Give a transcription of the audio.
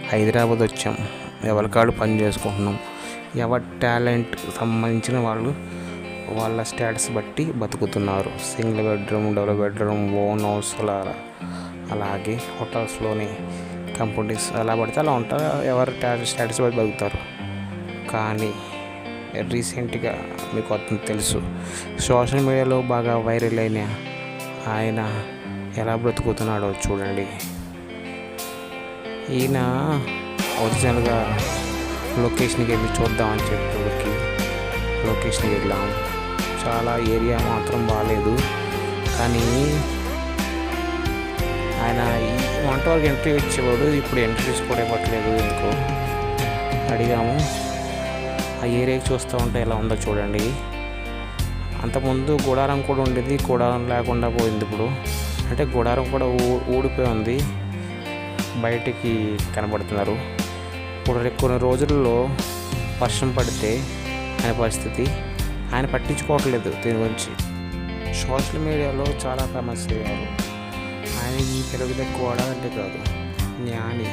హైదరాబాద్ వచ్చాం, ఎవరికాడు పని చేసుకుంటున్నాం. ఎవరి టాలెంట్ సంబంధించిన వాళ్ళు వాళ్ళ స్టేటస్ బట్టి బతుకుతున్నారు. Single bedroom, double bedroom, own house, అలాగే హోటల్స్లోని కంపెనీస్ అలా పడితే అలా ఉంటారు. ఎవరి స్టేటస్ బట్టి బతుకుతారు. కానీ రీసెంట్గా మీకు అతను తెలుసు, సోషల్ మీడియాలో బాగా వైరల్ అయిన ఆయన ఎలా బ్రతుకుతున్నాడో చూడండి. ఈయన ఒరిజినల్గా లొకేషన్కి వెళ్ళి చూద్దామని చెప్పి లొకేషన్కి వెళ్ళాం. చాలా ఏరియా మాత్రం బాగాలేదు. కానీ ఆయన వంట వరకు ఎంట్రీ ఇచ్చేవాడు, ఇప్పుడు ఎంట్రీస్ కూడా ఇవ్వట్లేదు. ఎందుకో అడిగాము. ఆ ఏరియాకి చూస్తూ ఉంటే ఎలా ఉందో చూడండి. అంతకుముందు గుడారం కూడా ఉండేది, గుడారం లేకుండా పోయింది ఇప్పుడు. అంటే గుడారం కూడా ఊడిపోయి ఉంది, బయటికి కనబడుతున్నారు. ఇప్పుడు కొన్ని రోజుల్లో వర్షం పడితే ఆయన పరిస్థితి ఆయన పట్టించుకోవట్లేదు. దీని గురించి సోషల్ మీడియాలో చాలా ఫేమస్ అయ్యారు. ఆయన ఈ తెలుగు తక్కువ అంటే కాదు, జ్ఞాని.